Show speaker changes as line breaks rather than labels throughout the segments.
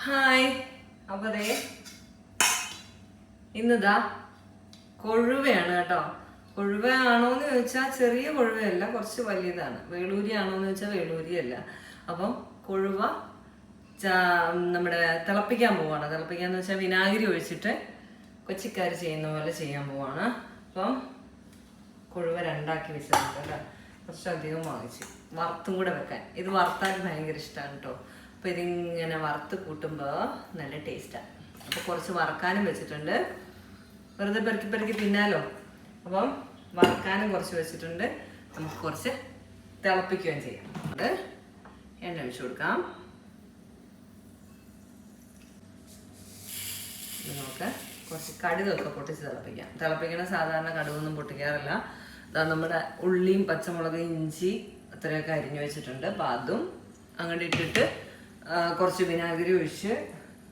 Hi. അപ്പോൾ ദേ ഇന്നിതാ കൊഴുവയാണ് കേട്ടോ. കൊഴുവയാണോന്ന് ചോദിച്ചാൽ ചെറിയ കൊഴുവയല്ല, കുറച്ച് വലിയതാണ്. വേളൂരി ആണോന്ന് ചോദിച്ചാൽ വേളൂരിയല്ല. അപ്പം കൊഴുവ നമ്മുടെ തിളപ്പിക്കാൻ പോവാണ്. തിളപ്പിക്കാന്ന് വെച്ചാൽ വിനാഗിരി ഒഴിച്ചിട്ട് കൊച്ചിക്കാർ ചെയ്യുന്ന പോലെ ചെയ്യാൻ പോവാണ്. അപ്പം കൊഴുവ രണ്ടാക്കി വെച്ചിട്ടുണ്ട് കേട്ടോ. കുറച്ചധികം വാങ്ങിച്ചു വറുത്തും കൂടെ വെക്കാൻ. ഇത് വറുത്താൽ ഭയങ്കര ഇഷ്ടമാണ് കേട്ടോ. അപ്പോൾ ഇതിങ്ങനെ വറുത്ത് കൂട്ടുമ്പോൾ നല്ല ടേസ്റ്റാണ്. അപ്പോൾ കുറച്ച് വറുക്കാനും വെച്ചിട്ടുണ്ട്. വെറുതെ പെറുക്കി പെറുക്കി തിന്നാലോ. അപ്പം വറുക്കാനും കുറച്ച് വെച്ചിട്ടുണ്ട്. നമുക്ക് കുറച്ച് തിളപ്പിക്കുകയും ചെയ്യാം. അത് എണ്ണ ഒഴിച്ചു കൊടുക്കാം. നമുക്ക് കുറച്ച് കടുകൊക്കെ പൊട്ടിച്ച് തിളപ്പിക്കാം. തിളപ്പിക്കണ സാധാരണ കടുകൊന്നും പൊട്ടിക്കാറില്ല. അതാ നമ്മുടെ ഉള്ളിയും പച്ചമുളക് ഇഞ്ചി അത്രയൊക്കെ അരിഞ്ഞു വെച്ചിട്ടുണ്ട്. അപ്പം അതും അങ്ങോട്ട് ഇട്ടിട്ട് കുറച്ച് വിനാഗിരി ഒഴിച്ച്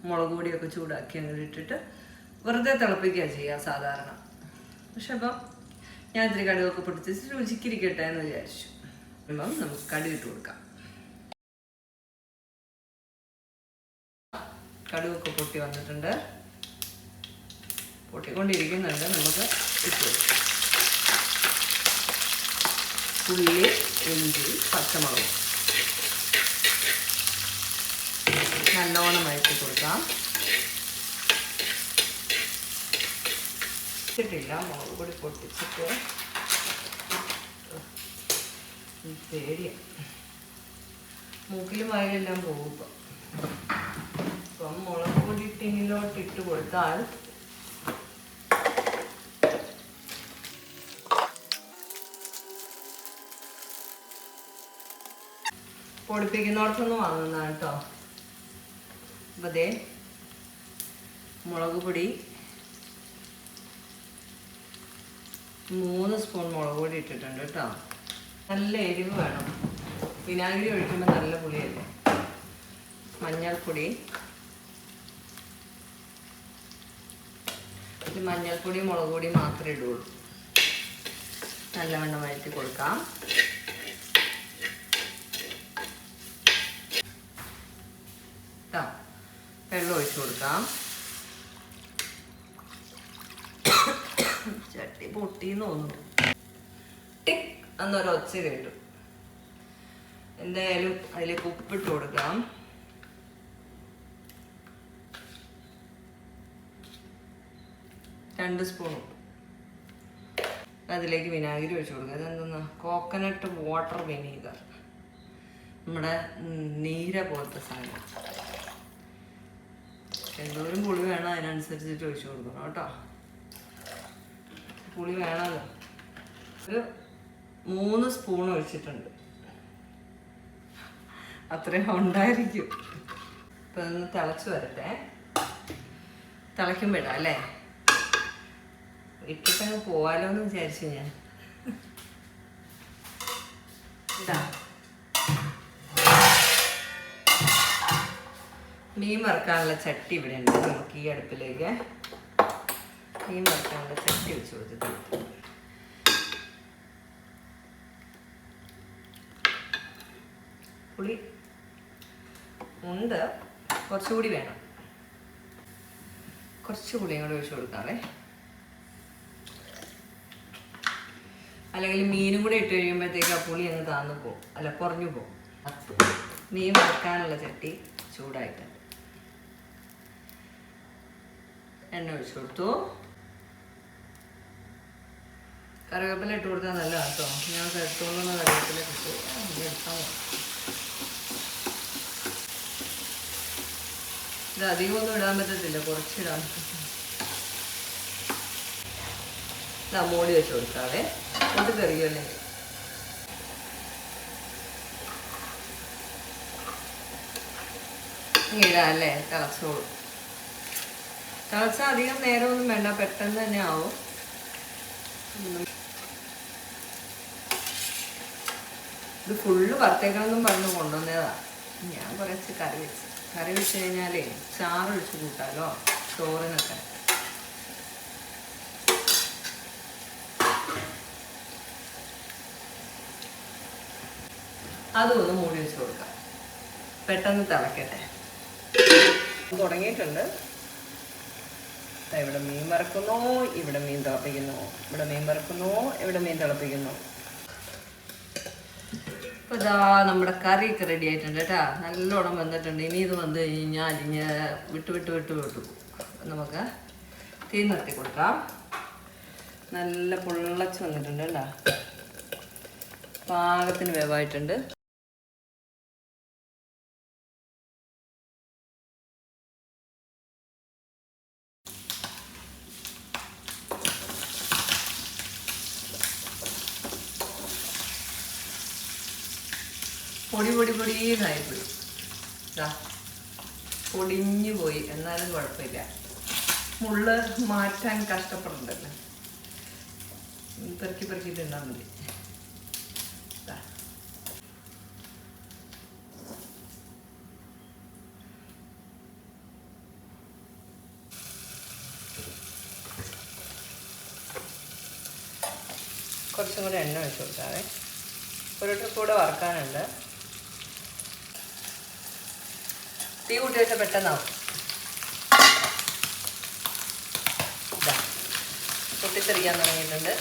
മുളക് പൊടിയൊക്കെ ചൂടാക്കി അങ്ങോട്ട് ഇട്ടിട്ട് വെറുതെ തിളപ്പിക്കുക ചെയ്യുക സാധാരണ. പക്ഷെ അപ്പം ഞാൻ ഇത്തിരി കടുകൊക്കെ പൊട്ടിച്ച് രുചിക്കിരിക്കട്ടെ എന്ന് വിചാരിച്ചു. അപ്പം നമുക്ക് കടുക് ഇട്ട് കൊടുക്കാം. കടുകൊക്കെ പൊട്ടി വന്നിട്ടുണ്ട്, പൊട്ടിക്കൊണ്ടിരിക്കുന്നുണ്ട്. നമുക്ക് ഇട്ട് കൊടുക്കാം. ഉള്ളി ഇഞ്ചി പച്ചമുളക് നല്ലോണം വഴറ്റി കൊടുക്കാം. ഇട്ടിട്ടില്ല, മുളക് പൊടി പൊട്ടിച്ചിട്ട് പേടിയ മൂക്കിലും വായിലെല്ലാം പോകും. ഇപ്പം മുളക് പൊടി ടിന്നിലോട്ട് ഇട്ട് കൊടുത്താൽ പൊടിപ്പിക്കുന്നിടത്തൊന്നും വാങ്ങുന്നതാണ് കേട്ടോ. അപ്പം അതേ മുളക് പൊടി 3 സ്പൂൺ മുളക് പൊടി ഇട്ടിട്ടുണ്ട് കേട്ടോ. നല്ല എരിവ് വേണം. വിനാഗിരി ഒഴിക്കുമ്പോൾ നല്ല പുളിയല്ലേ. മഞ്ഞൾപ്പൊടി, മഞ്ഞൾപ്പൊടി മുളക് പൊടി മാത്രമേ ഇടുള്ളൂ. നല്ലവണ്ണം വഴറ്റി കൊടുക്കാം. വെള്ളം ഒഴിച്ചു കൊടുക്കാം. ചട്ടി പൊട്ടിന്ന് തോന്നുന്നു. ടിക് എന്നൊരു ഒച്ച കേട്ടു. എന്തായാലും അതിലേക്ക് ഉപ്പിട്ട് കൊടുക്കാം. രണ്ട് സ്പൂൺ ഉപ്പ്. അതിലേക്ക് വിനാഗിരി ഒഴിച്ചു കൊടുക്കുക. അതെന്തെന്നാ കോക്കനട്ട് വാട്ടർ വിനീഗർ, നമ്മുടെ നീര പോലത്തെ സാധനം. എന്തോരം പുളി വേണം അതിനനുസരിച്ചിട്ട് ഒഴിച്ചു കൊടുക്കണം കേട്ടോ. പുളി വേണമല്ലോ. ഒരു 3 സ്പൂൺ ഒഴിച്ചിട്ടുണ്ട്. അത്രയും ഉണ്ടായിരിക്കും. ഇപ്പം ഒന്ന് തിളച്ച് വരട്ടെ. തിളയ്ക്കുമ്പോഴാ അല്ലേ ഇട്ടിട്ടങ്ങ് പോവാലോ എന്ന് വിചാരിച്ചു ഞാൻ. ഇതാ മീൻ വറുക്കാനുള്ള ചട്ടി ഇവിടെ ഉണ്ട്. നമുക്ക് ഈ അടുപ്പിലേക്ക് മീൻ വറുക്കാനുള്ള ചട്ടി വെച്ച് കൊടുത്തിട്ടുണ്ട്. പുളി ഉണ്ട്, കുറച്ചുകൂടി വേണം. കുറച്ച് പുളിയും കൂടെ ഒഴിച്ച് കൊടുക്കാവേ. അല്ലെങ്കിൽ മീനും കൂടെ ഇട്ട് കഴിയുമ്പോഴത്തേക്ക് ആ പുളി അങ്ങ് താന്നു പോകും, അല്ല കുറഞ്ഞു പോകും. മീൻ വറുക്കാനുള്ള ചട്ടി ചൂടായിട്ടുണ്ട്. എണ്ണ ഒഴിച്ചു കൊടുത്തു. കറിവേപ്പില ഇട്ട് കൊടുത്താൽ നല്ലതാണ് കേട്ടോ. ഞാൻ എടുത്തോണ്ടുള്ള കറിവേപ്പില കിട്ടും. എടുത്താൽ ഇത് അധികമൊന്നും ഇടാൻ പറ്റത്തില്ല, കുറച്ചിടാൻ പറ്റും. ഇതാ മൂടി വെച്ച് കൊടുക്കാവേ, കൊണ്ട് കറിയല്ലേ. ഇടാല്ലേ, തിളച്ചോളൂ. തിളച്ചാൽ അധികം നേരമൊന്നും വേണ്ട, പെട്ടെന്ന് തന്നെ ആവും. ഇത് ഫുള്ള് വറുത്തേക്കണമെന്നും പറഞ്ഞ് കൊണ്ടുവന്നതാ. ഞാൻ കുറച്ച് കറി വെച്ച് കഴിഞ്ഞാലേ ചാറൊഴിച്ച് കൂട്ടാലോ ചോറിനൊക്കെ. അതും ഒന്ന് മൂടി വെച്ച് കൊടുക്കാം. പെട്ടെന്ന് തിളക്കട്ടെ. തുടങ്ങിയിട്ടുണ്ട്. ഇവിടെ മീൻ വറക്കുന്നു, ഇവിടെ മീൻ തിളപ്പിക്കുന്നു, ഇവിടെ മീൻ വറക്കുന്നു, ഇവിടെ മീൻ തിളപ്പിക്കുന്നു. അപ്പോൾ ഇതാ നമ്മുടെ കറിയൊക്കെ റെഡി ആയിട്ടുണ്ട് കേട്ടോ. നല്ലോണം വന്നിട്ടുണ്ട്. ഇനി ഇത് വന്ന് കഴിഞ്ഞാൽ അലിഞ്ഞ് വിട്ടു നമുക്ക് തീ നിർത്തി കൊടുക്കാം. നല്ല പൊള്ളച്ച് വന്നിട്ടുണ്ട് കേട്ടോ. പാകത്തിന് വേവായിട്ടുണ്ട്. പൊടിയെന്നായിപ്പോയി. പൊടിഞ്ഞു പോയി. എന്നാലും കുഴപ്പമില്ല. മുള്ള് മാറ്റാൻ കഷ്ടപ്പെടണ്ടല്ലോ. പെറുക്കി തിന്നാൻ മതി. കുറച്ചും കൂടെ എണ്ണ ഒഴിച്ച് കൊടുക്കാവേ. ഒരു ട്രിപ്പ് കൂടെ വറുക്കാനുണ്ട്. തീ കൂട്ടി വെച്ചാൽ പെട്ടെന്നാവും. പൊട്ടിത്തെറിക്കാൻ തുടങ്ങിയിട്ടുണ്ട്.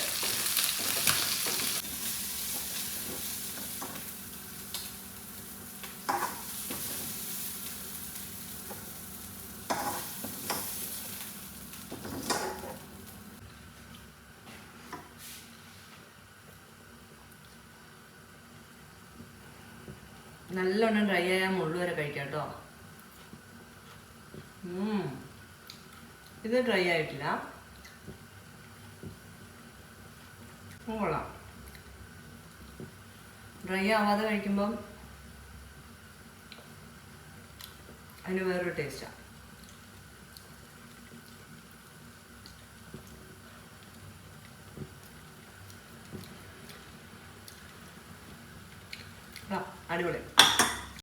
നല്ലോണം ഡ്രൈ ആയാൽ മുള്ളു വരെ കഴിക്കാം കേട്ടോ. ഇത് ഡ്രൈ ആയിട്ടില്ല. കൊള്ളാം. ഡ്രൈ ആവാതെ കഴിക്കുമ്പം അതിന് വേറൊരു ടേസ്റ്റാണ്. അടിപൊളി.